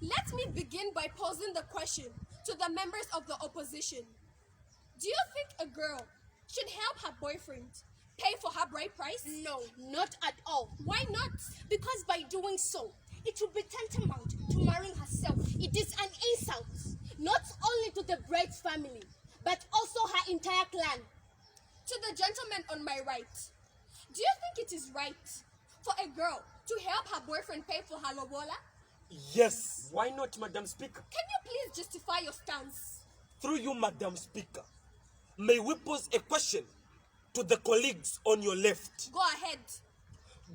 Let me begin by posing the question to the members of the opposition. Do you think a girl should help her boyfriend pay for her bride price? No, not at all. Why not? Because by doing so, it will be tantamount to marrying herself. It is an insult, not only to the bride's family, but also her entire clan. To the gentleman on my right, do you think it is right for a girl to help her boyfriend pay for her lobola? Yes, why not, Madam Speaker? Can you please justify your stance? Through you, Madam Speaker, may we pose a question to the colleagues on your left? Go ahead.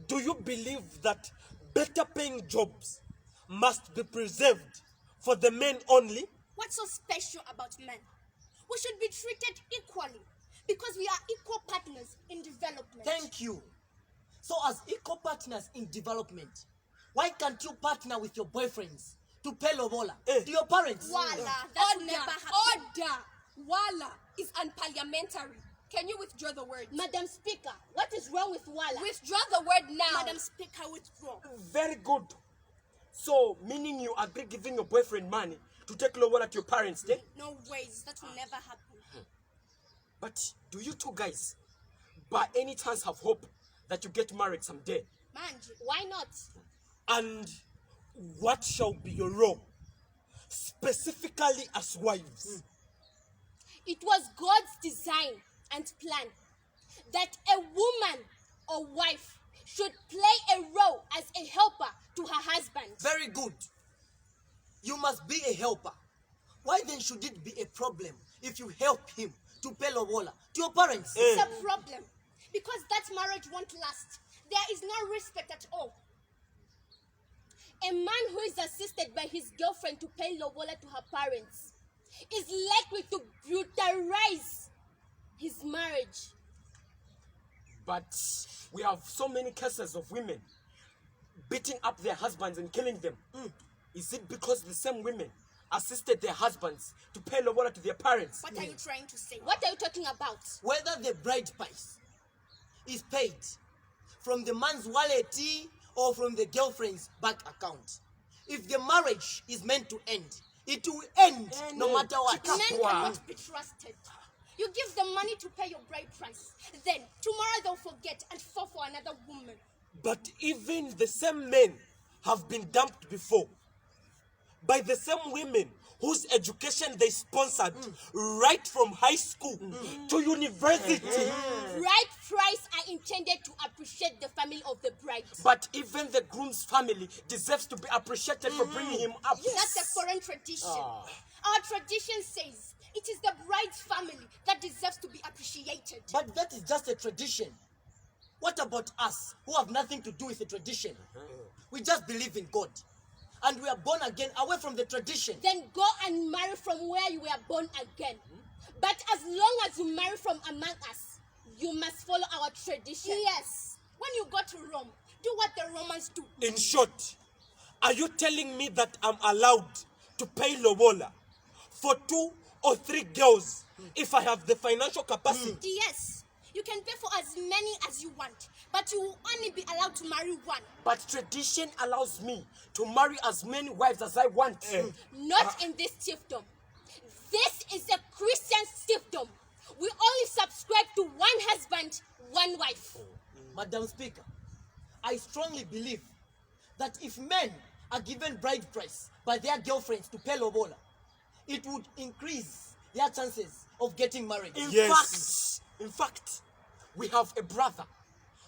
Do you believe that better paying jobs must be preserved for the men only? What's so special about men? We should be treated equally because we are equal partners in development. Thank you. So as equal partners in development, why can't you partner with your boyfriends to pay lobola to your parents? Voila, that Order! never happened. Order! Wala is unparliamentary. Can you withdraw the word? Madam Speaker, what is wrong with Wala? Withdraw the word now. Madam Speaker, withdraw. Very good. So, meaning you agree giving your boyfriend money to take lobola to your parents, then? No ways, that will never happen. But do you two guys, by any chance, have hope that you get married someday? Manji, why not? And what shall be your role, specifically as wives? It was God's design and plan that a woman or wife should play a role as a helper to her husband. Very good. You must be a helper. Why then should it be a problem if you help him to pay lobola to your parents? It's a problem because that marriage won't last. There is no respect at all. A man who is assisted by his girlfriend to pay lobola to her parents is likely to brutalize his marriage. But we have so many cases of women beating up their husbands and killing them. Is it because the same women assisted their husbands to pay lobola to their parents? What are you trying to say? What are you talking about? Whether the bride price is paid from the man's wallet or from the girlfriend's bank account, if the marriage is meant to end, it will end no matter what. Men cannot be trusted. You give them money to pay your bride price. Then, tomorrow they'll forget and fall for another woman. But even the same men have been dumped before by the same women whose education they sponsored right from high school to university. Bride price are intended to appreciate the family of the bride. But even the groom's family deserves to be appreciated for bringing him up. That's a foreign tradition. Our tradition says it is the bride's family that deserves to be appreciated. But that is just a tradition. What about us who have nothing to do with the tradition? We just believe in God. And we are born again away from the tradition. Then go and marry from where you were born again. But as long as you marry from among us, you must follow our tradition. Yes. When you go to Rome, do what the Romans do. In short, are you telling me that I'm allowed to pay lobola for 2 or 3 girls if I have the financial capacity? Yes. You can pay for as many as you want, but you will only be allowed to marry one. But tradition allows me to marry as many wives as I want. Not in this chiefdom. This is a Christian chiefdom. We only subscribe to one husband, one wife. Madam Speaker, I strongly believe that if men are given bride price by their girlfriends to pay lobola, it would increase their chances of getting married. In fact, we have a brother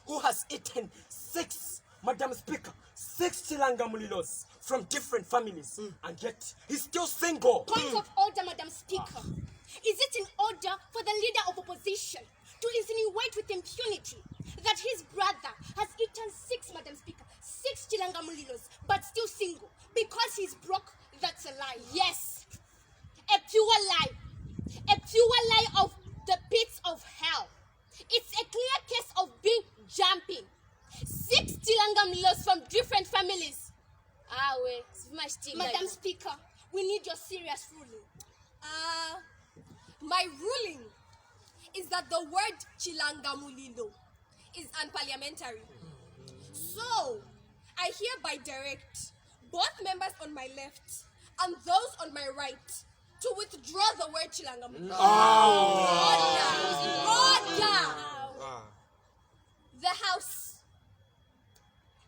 who has eaten 6, Madam Speaker, 6 Chilanga Mulilos from different families, and yet he's still single. Point of order, Madam Speaker. Is it in order for the leader of opposition to insinuate with impunity that his brother has eaten 6, Madam Speaker, 6 Chilanga Mulilos, but still single because he's broke? That's a lie. Yes, a pure lie. A pure lie of the pits of hell. It's a clear case of being jumping. 6 Chilanga Mulilos from different families. Madam Speaker, we need your serious ruling. My ruling is that the word Chilanga Mulilo is unparliamentary. So, I hereby direct both members on my left and those on my right to withdraw the word Chilangamulilo. Order! The House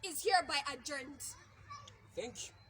is hereby adjourned. Thank you.